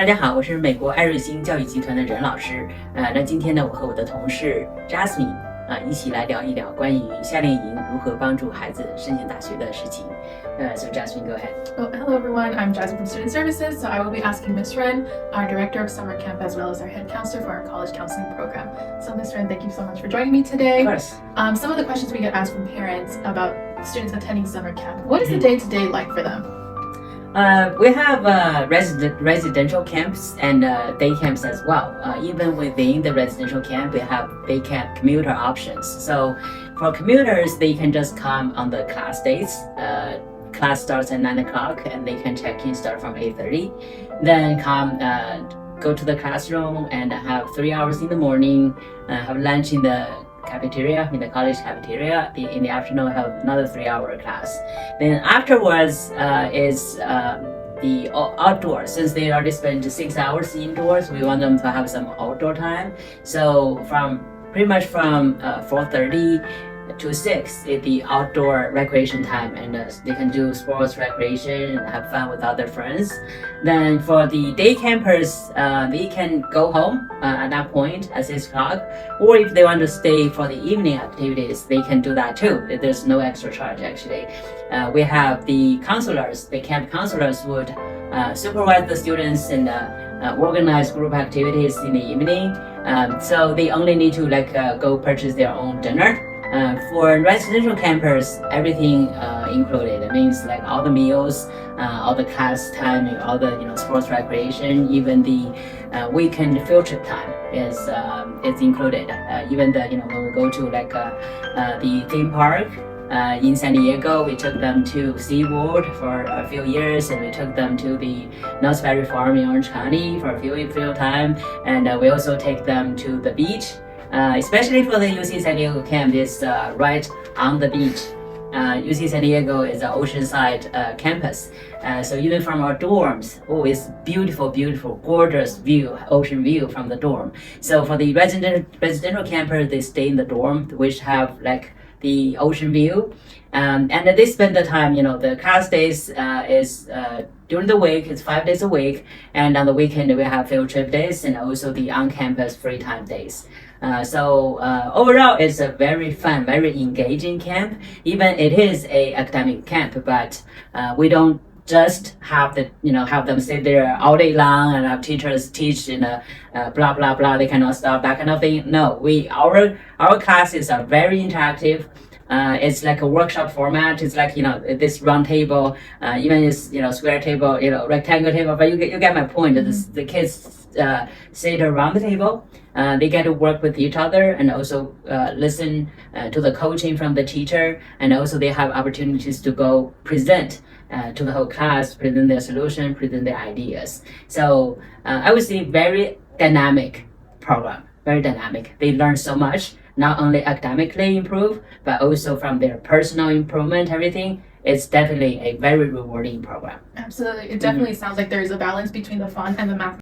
大家好，我是美国艾瑞星教育集团的任老师。那今天呢，我和我的同事 Jasmine 一起来聊一聊关于夏令营如何帮助孩子申请大学的事情。So Jasmine, go ahead. Oh, hello everyone. I'm Jasmine from Student Services. So I will be asking Ms. Ren, our Director of Summer Camp, as well as our Head Counselor for our College Counseling Program. So Ms. Ren, thank you so much for joining me today. Of course. Some of the questions we get asked from parents about students attending summer camp. What is the day-to-day like for them? We have residential camps and day camps as well. Even within the residential camp, we have day camp commuter options. So for commuters, they can just come on the class days. Class starts at 9 o'clock and they can check in start from 8:30. Then come go to the classroom and have 3 hours in the morning, have lunch in the cafeteria, in the college cafeteria. In the afternoon, have another 3-hour class. Then afterwards is the outdoors. Since they already spent 6 hours indoors, we want them to have some outdoor time. So pretty much from 4:30 to 6 is the outdoor recreation time, and they can do sports recreation and have fun with other friends. Then for the day campers, they can go home at that point at 6 o'clock, or if they want to stay for the evening activities, they can do that too. There's no extra charge actually. We have the counselors. The camp counselors would supervise the students and organize group activities in the evening. So they only need to go purchase their own dinner. For residential campers, everything included. It means like all the meals, all the class time, all the sports recreation, even the weekend field trip time is included. Even the when we go to the theme park in San Diego, we took them to SeaWorld for a few years, and we took them to the Knott's Berry Farm in Orange County for a few time, and we also take them to the beach. Especially for the UC San Diego camp, is right on the beach. UC San Diego is an oceanside campus. So even from our dorms, it's beautiful, gorgeous view, ocean view from the dorm. So for the residential campers, they stay in the dorm, which have the ocean view. And they spend the time, the class days is during the week, it's 5 days a week. And on the weekend, we have field trip days and also the on-campus free time days. So overall, it's a very fun, very engaging camp. Even it is a academic camp, but we don't just have them sit there all day long and have teachers teach blah blah blah. They cannot stop, that kind of thing. No, our classes are very interactive. It's like a workshop format. It's like this round table, even it's square table, rectangle table. But you get my point. The kids sit around the table. They get to work with each other and also listen to the coaching from the teacher, and also they have opportunities to go present to the whole class, present their solution, present their ideas. So I would say very dynamic program, very dynamic. They learn so much, not only academically improve, but also from their personal improvement, everything. It's definitely a very rewarding program. Absolutely. It definitely sounds like there's a balance between the fun and the math.